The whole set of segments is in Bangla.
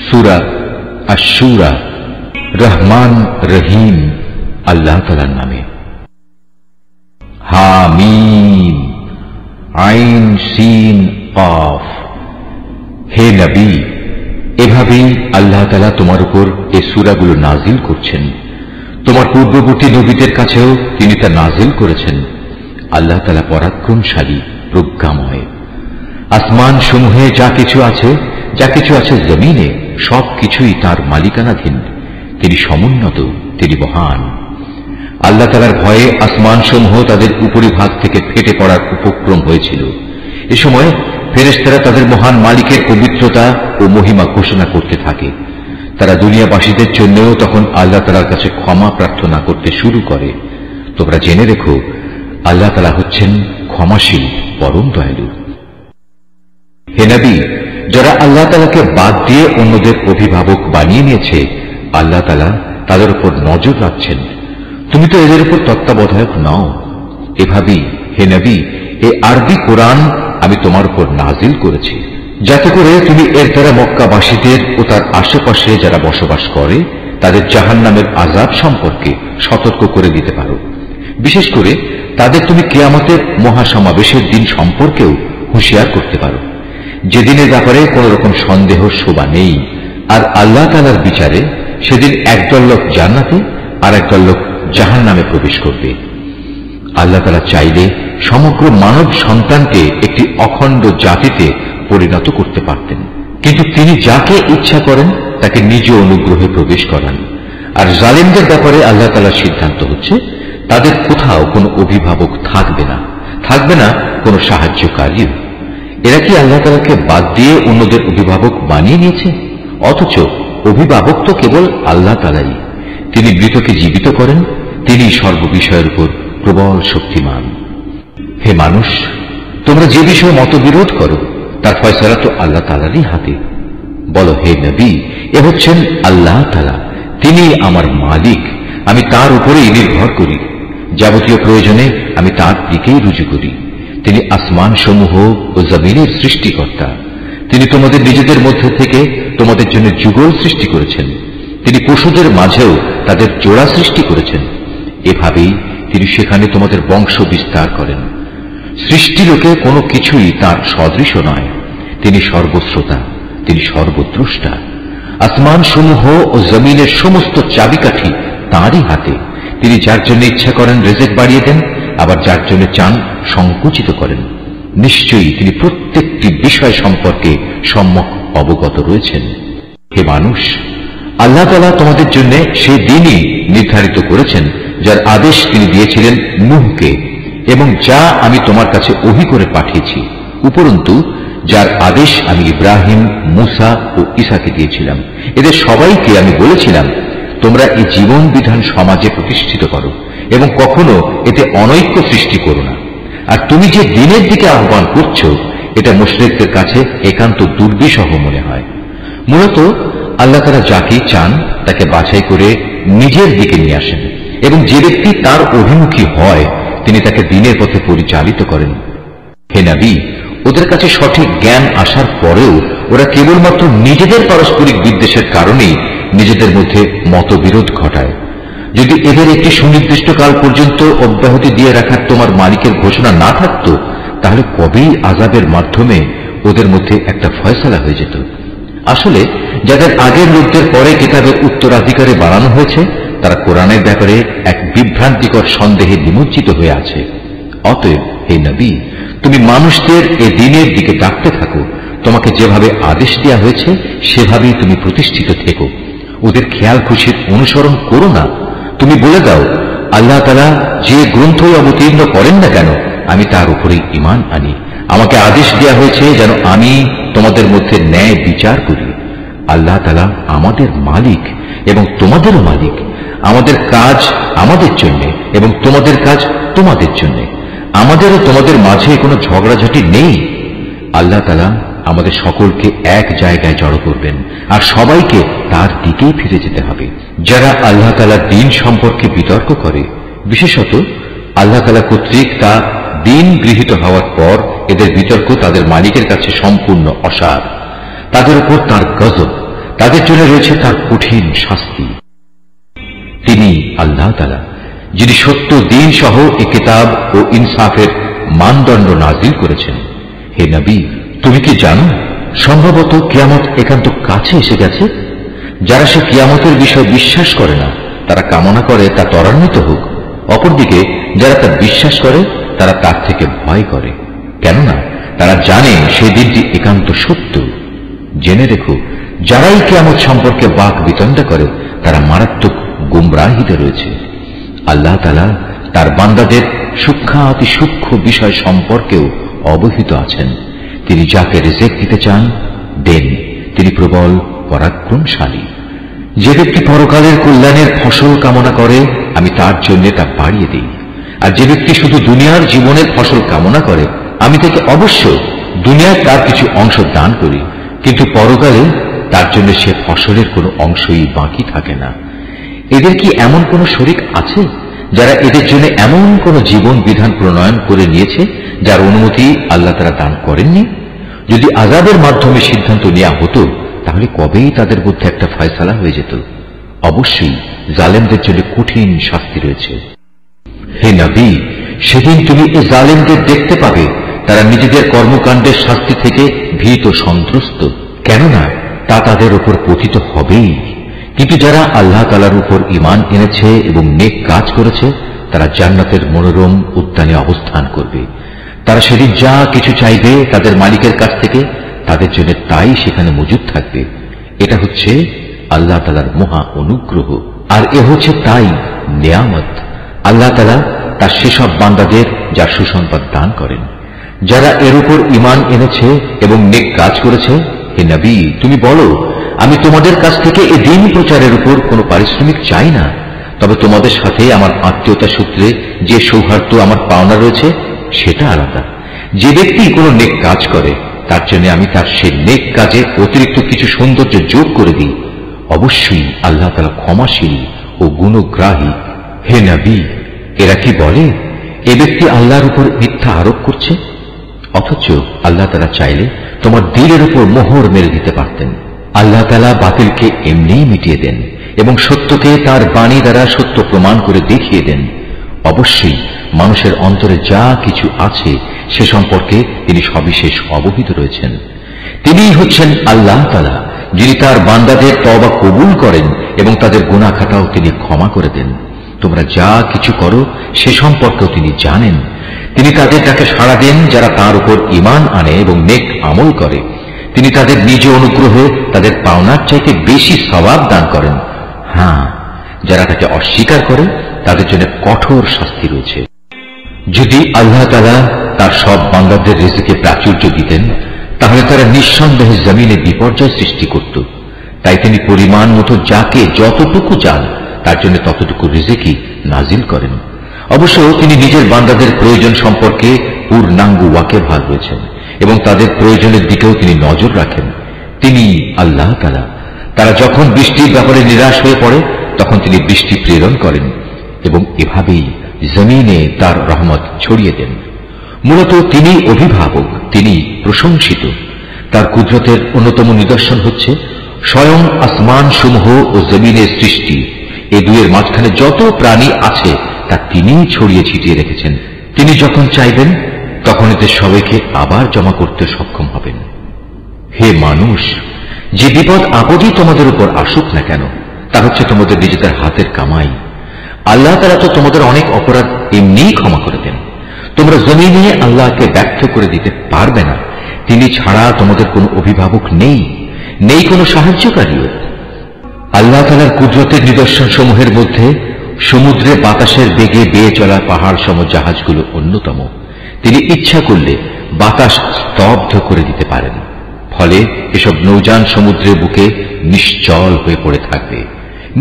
সূরা আশ-শূরা, রহমান রহিম আল্লাহ তাআলার নামে। হামিম আইন সিন কাফ। হে নবী, এভাবেই আল্লাহ তাআলা তোমার উপর এই সূরাগুলো নাজিল করছেন। তোমার পূর্ববর্তী নবীদের কাছেও তিনি তা নাজিল করেছেন। আল্লাহ তাআলা পরাক্রমশালী, প্রজ্ঞাময়। আসমান সমূহে যা কিছু আছে জমিনে, সবকিছুই তার মালিকানাধীন। তিনি সমুন্নত, তিনি মহান। আল্লাহ তাআলার ভয়ে আসমান সমূহ তাদের উপরিভাগ থেকে ফেটে পড়ার উপক্রম হয়েছিল। এ সময় ফেরেশতারা তাদের মহান মালিকের পবিত্রতা ও মহিমা ঘোষণা করতে থাকে। তারা দুনিয়াবাসীদের জন্যও তখন আল্লাহ তাআলার কাছে ক্ষমা প্রার্থনা করতে শুরু করে। তোমরা জেনে রেখো, আল্লাহ তাআলা হচ্ছেন ক্ষমাশীল, পরম দয়ালু। হে নবী, যারা আল্লাহ তাআলাকে বাদ দিয়ে অন্যদের অভিভাবক বানিয়ে নিয়েছে, আল্লাহ তাআলা তাদের উপর নজর রাখছেন। তুমি তো এদের উপর তত্ত্বাবধায়ক নও। এভাবেই হে নবী, এই আরবি কোরআন আমি তোমার উপর নাজিল করেছি, যাতে করে তুমি এর দ্বারা মক্কাবাসীদের ও তার আশেপাশে যারা বসবাস করে তাদের জাহান্নামের আযাব সম্পর্কে সতর্ক করে দিতে পারো। বিশেষ করে তাদের তুমি কিয়ামতের মহাসমাবেশের দিন সম্পর্কেও হুঁশিয়ার করতে পারো, যেদিনের ব্যাপারে কোন রকম সন্দেহ শোভা নেই। আর আল্লাহ তাআলার বিচারে সেদিন একদল লোক জান্নাতে আর একদল লোক জাহান্নামে প্রবেশ করবে। আল্লাহ তাআলা চাইলে সমগ্র মানব সন্তানকে একটি অখণ্ড জাতিতে পরিণত করতে পারতেন, কিন্তু তিনি যাকে ইচ্ছা করেন তাকে নিজ অনুগ্রহে প্রবেশ করান। আর জালিমদের ব্যাপারে আল্লাহ তাআলার সিদ্ধান্ত হচ্ছে, তাদের কোথাও কোনো অভিভাবক থাকবে না কোনো সাহায্যকারীও। এরা কি আল্লাহ তাআলাকে বাদ দিয়ে অন্যদের অভিভাবক বানিয়ে নিয়েছে? অথচ অভিভাবক তো কেবল আল্লাহ তাআলাই। তিনি মৃতকে জীবিত করেন, তিনি সর্ববিষয়ের উপর প্রবল শক্তিমান। হে মানুষ, তোমরা যে বিষয়ে মতবিরোধ করো তার ফয়সালা তো আল্লাহ তাআলারই হাতে। বলো, হে নবী, এ হচ্ছেন আল্লাহ তাআলা, তিনি আমার মালিক, আমি তার উপরেই নির্ভর করি। যাবতীয় প্রয়োজনে আমি তার দিকেই রুজু করি। তিনি আসমান সমূহ ও জমিনের সৃষ্টিকর্তা। তিনি তোমাদের নিজেদের মধ্যে থেকে তোমাদের জন্য যুগল সৃষ্টি করেছেন। তিনি পশুদের মাঝেও তাদের জোড়া সৃষ্টি করেছেন। এভাবেই তিনি সেখানে তোমাদের বংশ বিস্তার করেন। সৃষ্টিলোকে কোনো কিছুই তার সদৃশ নয়। তিনি সর্বশ্রোতা, তিনি সর্বদ্রষ্টা। আসমান সমূহ ও জমিনের সমস্ত চাবিকাঠি তাঁরই হাতে। তিনি যার জন্য ইচ্ছা করেন রিজিক বাড়িয়ে দেন, আবার যার জন্য চান সংকুচিত করেন। নিশ্চয়ই তিনি প্রত্যেকটি বিষয় সম্পর্কে সম্যক অবগত রয়েছেন। হে মানুষ, আল্লাহ তাআলা তোমাদের জন্য সেই দিনই নির্ধারিত করেছেন যার আদেশ তিনি দিয়েছিলেন নূহকে, এবং যা আমি তোমার কাছে ওহী করে পাঠিয়েছি, উপরন্তু যার আদেশ আমি ইব্রাহিম, মূসা ও ঈসাকে দিয়েছিলাম। এদের সবাইকে আমি বলেছিলাম, তোমরা এই জীবন বিধান সমাজে প্রতিষ্ঠিত করো এবং কখনো এতে অনৈক্য সৃষ্টি করো না। আর তুমি যে দিনের দিকে আহ্বান করছো, এটা মুশরিকদের কাছে একান্ত দুর্বিষহ মনে হয়। মূলত আল্লাহ তাআলা যাকে চান তাকে বাছাই করে নিজের দিকে নিয়ে আসেন, এবং যে ব্যক্তি তার অভিমুখী হয় তিনি তাকে দিনের পথে পরিচালিত করেন। হে নবী, ওদের কাছে সঠিক জ্ঞান আসার পরেও ওরা কেবলমাত্র নিজেদের পারস্পরিক বিদ্বেষের কারণেই নিজেদের মধ্যে মতবিরোধ ঘটায়। যদি এদের একটি সুনির্দিষ্ট কাল পর্যন্ত অব্যাহতি দিয়ে রাখার তোমার মালিকের ঘোষণা না থাকত, তাহলে কবেই আযাবের মাধ্যমে ওদের মধ্যে একটা ফয়সালা হয়ে যেত। আসলে যাদের আগের লোকদের পরে কিতাবের উত্তরাধিকারে বাড়ানো হয়েছে, তারা কোরআনের ব্যাপারে এক বিভ্রান্তিকর সন্দেহে নিমজ্জিত হয়ে আছে। অতএব হে নবী, তুমি মানুষদের এ দিনের দিকে ডাকতে থাকো। তোমাকে যেভাবে আদেশ দেওয়া হয়েছে সেভাবেই তুমি প্রতিষ্ঠিত থেকো। ওদের খেয়াল খুশির অনুসরণ করো না। তুমি বলে দাও, আল্লাহ তাআলা যে গ্রন্থই অবতীর্ণ করেন না কেন, আমি তার উপরেই ঈমান আনি। আমাকে আদেশ দেওয়া হয়েছে যেন আমি তোমাদের মধ্যে ন্যায় বিচার করি। আল্লাহ তাআলা আমাদের মালিক এবং তোমাদেরও মালিক। আমাদের কাজ আমাদের জন্য এবং তোমাদের কাজ তোমাদের জন্য। আমাদের ও তোমাদের মাঝে কোনো ঝগড়াঝাটি নেই। আল্লাহ তাআলা আমাদের সকলকে এক জায়গায় জড়ো করবেন, আর সবাইকে তার দিকেই ফিরে যেতে হবে। যারা আল্লাহ তাআলার দ্বীন সম্পর্কে বিতর্ক করে, বিশেষত আল্লাহ তাআলা কর্তৃক তা দ্বীন গৃহীত হওয়ার পর এদের বিতর্ক তাদের মালিকের কাছে সম্পূর্ণ অসার। তাদের উপর তার গজব, তাদের জন্য রয়েছে তার কঠিন শাস্তি। তিনি আল্লাহ তাআলা যিনি সত্য দ্বীন সহ এ কিতাব ও ইনসাফের মানদণ্ড নাজিল করেছেন। হে নবী, তুমি কি জানো সম্ভবত কিয়ামত একান্ত কাছে এসে গেছে? যারা সে কিয়ামতের বিষয়ে বিশ্বাস করে না তারা কামনা করে তা ত্বরান্বিত হোক। অপরদিকে যারা তা বিশ্বাস করে তারা তার থেকে ভয় করে, কেননা তারা জানে সেই দিনটি একান্ত সত্য। জেনে রেখো, যারাই কিয়ামত সম্পর্কে বাক বিতণ্ডা করে তারা মারাত্মক গুমরাহিতে রয়েছে। আল্লাহ তাআলা তার বান্দাদের সূক্ষ্মাতি সূক্ষ্ম বিষয় সম্পর্কেও অবহিত আছেন। তিনি যাকে রিজিক দিতে চান দেন, তিনি প্রবল পরাক্রমশালী। যে ব্যক্তি পরকালের কল্যাণের ফসল কামনা করে আমি তার জন্য তা বাড়িয়ে দিই, আর যে ব্যক্তি শুধু দুনিয়ার জীবনের ফসল কামনা করে আমি তাকে অবশ্য দুনিয়ায় তার কিছু অংশ দান করি, কিন্তু পরকালে তার জন্য সে ফসলের কোনো অংশই বাকি থাকে না। এদের কি এমন কোন শরীক আছে যারা এদের জন্য এমন কোন জীবন বিধান প্রণয়ন করে নিয়েছে যার অনুমতি আল্লাহ তাআলা দান করেননি? যদি আযাবের মাধ্যমে সিদ্ধান্ত নেওয়া হতো তাহলে কবেই তাদের মধ্যে একটা ফয়সালা হয়ে যেত। অবশ্যই জালেমদের জন্য কঠিন শাস্তি রয়েছে। হে নবী, সেদিন তুমি এ জালেমদের দেখতে পাবে তারা নিজেদের কর্মকাণ্ডের শাস্তি থেকে ভীত সন্ত্রস্ত, কেননা তা তাদের উপর পতিত হবেই। কিন্তু যারা আল্লাহ তাআলার উপর ঈমান এনেছে এবং নেক কাজ করেছে তারা জান্নাতের মনোরম উদ্যানে অবস্থান করবে। তারা সেদিন যা কিছু চাইবে তাদের মালিকের কাছ থেকে তাদের জন্য তাই সেখানে মজুদ থাকবে। এটা হচ্ছে আল্লাহ তাআলার মহা অনুগ্রহ, আর এ হচ্ছে তাই নিয়ামত। আল্লাহ তাআলা তার সেসব বান্দাদের যার সুসংবাদ দান করেন যারা এর উপর ঈমান এনেছে এবং নেক কাজ করেছে। হে নবী, তুমি বলো, আমি তোমাদের কাছ থেকে এ দ্বীন প্রচারের উপর কোনো পারিশ্রমিক চাই না, তবে তোমাদের সাথে আমার আত্মীয়তা সূত্রে যে সৌহার্দ্য আমার পাওনা রয়েছে সেটা আলাদা। যে ব্যক্তি কোনো নেক কাজ করে তার জন্য আমি তার সে নেক কাজে অতিরিক্ত কিছু সৌন্দর্য যোগ করে দিই। অবশ্যই আল্লাহ তাআলা ক্ষমাশীল ও গুণগ্রাহী। হে নবী, এরা কি বলে এ ব্যক্তি আল্লাহর উপর মিথ্যা আরোপ করছে? অথচ আল্লাহ তাআলা চাইলে তোমার দিলের উপর মোহর মেরে দিতে পারতেন। আল্লাহ তাআলা বাতিলকে এমনিই মিটিয়ে দেন এবং সত্যকে তার বাণী দ্বারা সত্য প্রমাণ করে দেখিয়ে দেন। অবশ্যই মানুষের অন্তরে যা কিছু আছে সে সম্পর্কে তিনি সবিশেষ অবহিত রয়েছেন। তিনিই হচ্ছেন আল্লাহ তাআলা যিনি তার বান্দাদের তওবা কবুল করেন এবং তাদের গুনাহ খাতাও তিনি ক্ষমা করে দেন। তোমরা যা কিছু করো সে সম্পর্কেও তিনি জানেন। তিনি তাদের ডাকে সাড়া দেন যারা তার উপর ঈমান আনে এবং নেক আমল করে। তিনি তাদের নিজ অনুগ্রহে তাদের পাওনার চাইতে বেশি সওয়াব দান করেন। হ্যাঁ, যারা তাকে অস্বীকার করে তাদের জন্য কঠোর শাস্তি রয়েছে। যদি আল্লাহ তাআলা তার সব বান্দাদের রিজিকে প্রাচুর্য দিতেন তাহলে তারা নিঃসন্দেহে জমিনে বিপর্যয় সৃষ্টি করত। তাই তিনি পরিমাণ মতো যাকে যতটুকু চান তার জন্য ততটুকু রিজিকই নাজিল করেন। অবশ্য তিনি নিজের বান্দাদের প্রয়োজন সম্পর্কে পূর্ণাঙ্গ ওয়াকিবহাল রয়েছেন এবং তাদের প্রয়োজনের দিকেও তিনি নজর রাখেন। তিনি আল্লাহ তাআলা। তারা যখন বৃষ্টির ব্যাপারে নিরাশ হয়ে পড়ে তখন তিনি বৃষ্টি প্রেরণ করেন এবং এভাবেই জমিনে তার রহমত ছড়িয়ে দেন। মূলত তিনি অভিভাবক, তিনি প্রশংসিত। তার কুদরতের অন্যতম নিদর্শন হচ্ছে স্বয়ং আসমান সমূহ ও জমিনের সৃষ্টি। এ দুয়ের মাঝখানে যত প্রাণী আছে তা তিনিই ছড়িয়ে ছিটিয়ে রেখেছেন। তিনি যখন চাইবেন তখন এদের সবাইকে আবার জমা করতে সক্ষম হবেন। হে মানুষ, যে বিপদ আপদই তোমাদের উপর আসুক না কেন তা হচ্ছে তোমাদের নিজেদের হাতের কামাই। আল্লাহ তাআলা তো তোমাদের অনেক অপরাধ এমনিই ক্ষমা করে দেন। তোমরা জমিনে আল্লাহকে ব্যর্থ করে দিতে পারবে না। তিনি ছাড়া তোমাদের কোনো অভিভাবক নেই, নেই কোনো সাহায্যকারীও। আল্লাহ তাআলার কুদরতের নিদর্শন সমূহের মধ্যে সমুদ্রে বাতাসের বেগে বেয়ে চলা পাহাড় সম জাহাজগুলো অন্যতম। তিনি ইচ্ছা করলে বাতাস স্তব্ধ করে দিতে পারেন, ফলে এসব নৌযান সমুদ্রের বুকে নিশ্চল হয়ে পড়ে থাকবে।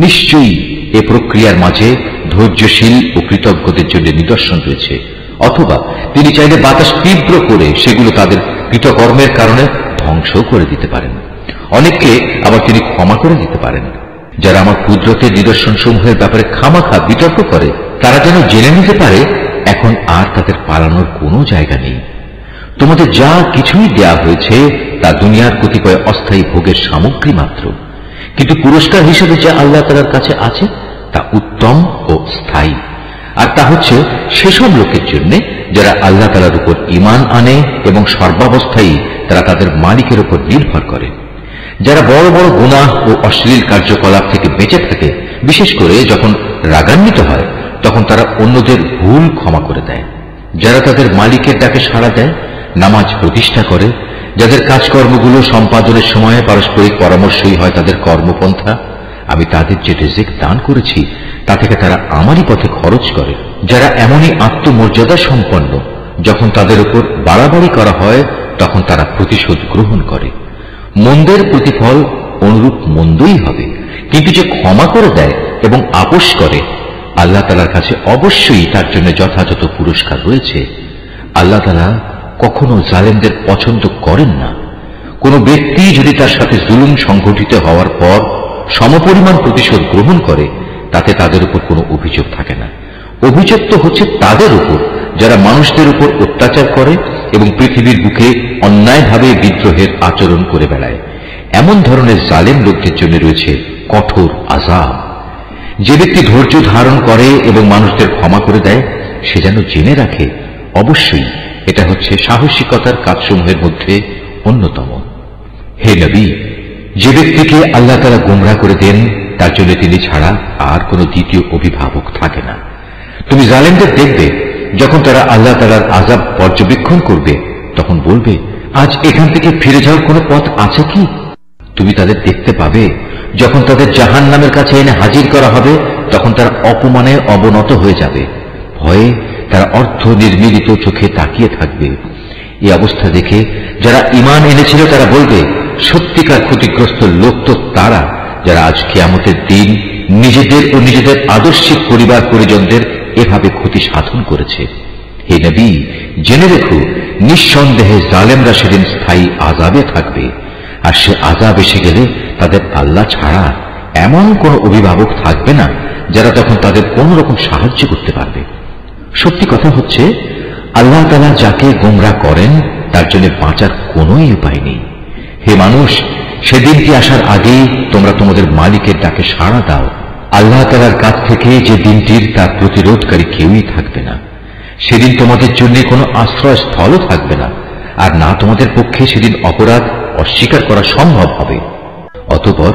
নিশ্চয়ই এ প্রক্রিয়ার মাঝে ধৈর্যশীল ও কৃতজ্ঞদের জন্য নিদর্শন রয়েছে। অথবা তিনি চাইলে বাতাস তীব্র করে সেগুলো তাদের কৃতকর্মের কারণে ধ্বংস করে দিতে পারেন। অনেককে আবার তিনি ক্ষমা করে দিতে পারেন। যারা আমার কুদরতের নিদর্শন সমূহের ব্যাপারে খামাখা বিতর্ক করে তারা যেন জেনে নিতে পারে এখন আর তাদের পালানোর কোনো জায়গা নেই। তোমাদের যা কিছুই দেয়া হয়েছে তা দুনিয়ার কতিপয় অস্থায়ী ভোগের সামগ্রী মাত্র, কিন্তু পুরস্কার হিসেবে যা আল্লাহ তাআলার কাছে আছে তা উত্তম ও স্থায়ী। আর তা হচ্ছে সেসব লোকের জন্য যারা আল্লাহ তাআলার উপর ঈমান আনে এবং সর্বাবস্থায় তারা তাদের মালিকের উপর নির্ভর করে, যারা বড় বড় গুনাহ ও অশ্লীল কার্যকলাপ থেকে বেঁচে থাকে, বিশেষ করে যখন রাগান্বিত হয় তখন তারা অন্যদের ভুল ক্ষমা করে দেয়, যারা তাদের মালিকের ডাকে সাড়া দেয়, নামাজ প্রতিষ্ঠা করে, যাদের কাজকর্মগুলো সম্পাদনের সময় পারস্পরিক পরামর্শই হয় তাদের কর্মপন্থা, আমি তাদের যে রিজিক দান করেছি তা থেকে তারা আমারই পথে খরচ করে, যারা এমনই আত্মমর্যাদা সম্পন্ন যখন তাদের উপর বাড়াবাড়ি করা হয় তখন তারা প্রতিশোধ গ্রহণ করে। মন্দের প্রতিফল অনুরূপ মন্দই হবে, কিন্তু যে ক্ষমা করে দেয় এবং আপোষ করে আল্লাহ তাআলার কাছে অবশ্যই তার জন্য যথাযথ পুরস্কার রয়েছে। আল্লাহ তাআলা কখনো জালেমদের পছন্দ করেন না। কোন ব্যক্তি যদি তার সাথে জুলুম সংঘটিত হওয়ার পর সমপরিমাণ প্রতিশোধ গ্রহণ করে তাতে তাদের উপর কোনো অভিযোগ থাকে না। অভিযোগ তো হচ্ছে তাদের উপর যারা মানুষদের উপর অত্যাচার করে এবং পৃথিবীর বুকে অন্যায়ভাবে বিদ্রোহের আচরণ করে বেড়ায়। এমন ধরনের জালেম লোকদের জন্য রয়েছে কঠোর আযাব। যে ব্যক্তি ধৈর্য ধারণ করে এবং মানুষদের ক্ষমা করে দেয় সে যেন জেনে রাখে অবশ্যই এটা হচ্ছে সাহসিকতার কাজসমূহের মধ্যে অন্যতম। হে নবী, যে ব্যক্তিকে আল্লাহ তাআলা গোমরাহ করে দেন তার জন্য তিনি ছাড়া আর কোনো দ্বিতীয় অভিভাবক থাকে না। তুমি জালেমদের দেখবে যখন তারা আল্লাহ তাআলার আযাব পর্যবেক্ষণ করবে তখন বলবে, আজ এখান থেকে ফিরে যাওয়ার কোনো পথ আছে কি? তুমি তাদের দেখতে পাবে যখন তাদের জাহান্নামের কাছে এনে হাজির করা হবে তখন তারা অপমানে অবনত হয়ে যাবে, ভয়ে তারা অর্থ নির্মিলিত চোখে তাকিয়ে থাকবে। এই অবস্থা দেখে যারা ঈমান এনেছিল তারা বলবে, সত্যিকার ক্ষতিগ্রস্ত লোক তো তারা যারা আজ কিয়ামতের দিন নিজেদের ও নিজেদের আদর্শিক পরিবার পরিজনদের এভাবে ক্ষতি সাধন করেছে। হে নবী, জেনে রেখো নিঃসন্দেহে জালেমরা সেদিন স্থায়ী আযাবে থাকবে, আর সে আযাব এসে গেলে তাদের আল্লাহ ছাড়া এমন কোন অভিভাবক থাকবে না যারা তখন তাদের কোন রকম সাহায্য করতে পারবে। সত্যি কথা হচ্ছে আল্লাহ তাআলা যাকে গোমরাহ করেন তার জন্য বাঁচার কোন উপায় নেই। হে মানুষ, সেদিনটি আসার আগেই তোমরা তোমাদের মালিকের ডাকে সাড়া দাও। আল্লাহ তাআলার কাছ থেকে যে দিনটির তার প্রতিরোধকারী কেউই থাকবে না। সেদিন তোমাদের জন্য কোনো আশ্রয়স্থলও থাকবে না, আর না তোমাদের পক্ষে সেদিন অপরাধ অস্বীকার করা সম্ভব হবে। অতঃপর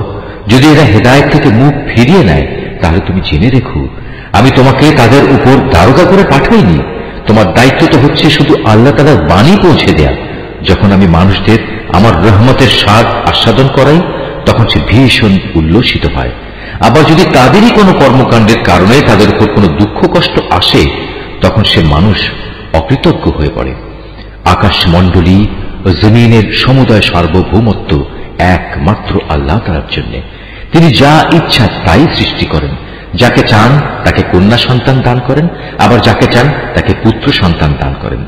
যদি এরা হেদায়েত থেকে মুখ ফিরিয়ে নেয় তাহলে তুমি জেনে রেখো আমি তোমাকে তাদের উপর দারোগা করে পাঠাইনি। তোমার দায়িত্ব তো হচ্ছে শুধু আল্লাহ তাআলার বাণী পৌঁছে দেয়া। যখন আমি মানুষদের আমার রহমতের স্বাদ আস্বাদন করাই তখন সে ভীষণ উল্লসিত হয়। আবার যদি তাদেরই কোনো কর্মকাণ্ডের কারণে তাদের উপর কোনো দুঃখ কষ্ট আসে তখন সে মানুষ অকৃতজ্ঞ হয়ে পড়ে। আকাশমণ্ডলী ও জমিনের সমুদয় সার্বভৌমত্ব একমাত্র আল্লাহ তাআলার জন্য। তিনি যা ইচ্ছা তাই সৃষ্টি করেন। যাকে চান তাকে কন্যা সন্তান দান করেন, আবার যাকে চান তাকে পুত্র সন্তান দান করেন।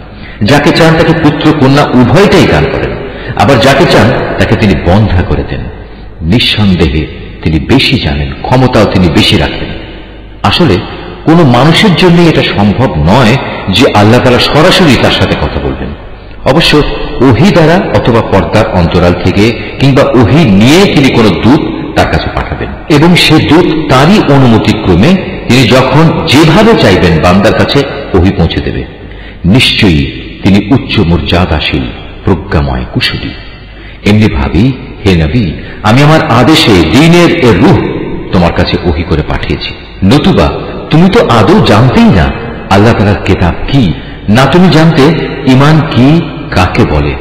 যাকে চান তাকে পুত্র কন্যা উভয়টাই দান করেন, আবার যাকে চান তাকে তিনি বন্ধা করে দেন। নিঃসন্দেহে তিনি বেশি জানেন, ক্ষমতাও তিনি বেশি রাখেন। আসলে কোন মানুষের জন্য এটা সম্ভব নয় যে আল্লাহ তাআলা সরাসরি তার সাথে কথা বলবেন। অবশ্য ওহী দ্বারা অথবা পর্দার অন্তরাল থেকে কিংবা ওহী নিয়ে তিনি কোন দূত তার কাছে পাঠাবেন এবং সে দূত তারই অনুমতিক্রমে তিনি যখন যেভাবে চাইবেন বান্দার কাছে ওহী পৌঁছে দেবে। নিশ্চয়ই তিনি উচ্চ মর্যাদাশীল, প্রজ্ঞাময়, কুশলী। এমনি ভাবি, হে নবী, আমি আমার আদেশে দ্বীনের এর রূহ তোমার কাছে ওহী করে পাঠিয়েছি। নতুবা তুমি তো আদৌ জানতেই না আল্লাহ তাআলার কিতাব কি, না তুমি জানতে ঈমান কি কাকে বলে।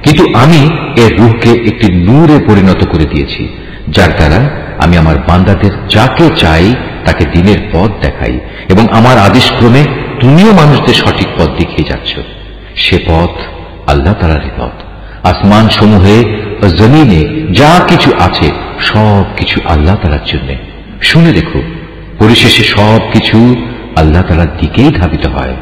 কিন্তু আমি এর রূহকে একটি নূরে পরিণত করে দিয়েছি, যার দ্বারা আমি আমার বান্দাদের যাকে চাই তাকে দ্বীনের পথ দেখাই এবং আমার আদেশক্রমে তুমিও মানুষদের সঠিক পথ দেখিয়ে যাচ্ছ। সে পথ আল্লাহ তাআলারই পথ। আসমান সমূহে ও জমিনে যা কিছু আছে সব কিছু আল্লাহ তাআলার জন্য। শুনে দেখো, পরিশেষে সব কিছু আল্লাহ তাআলার দিকেই ধাবিত হয়।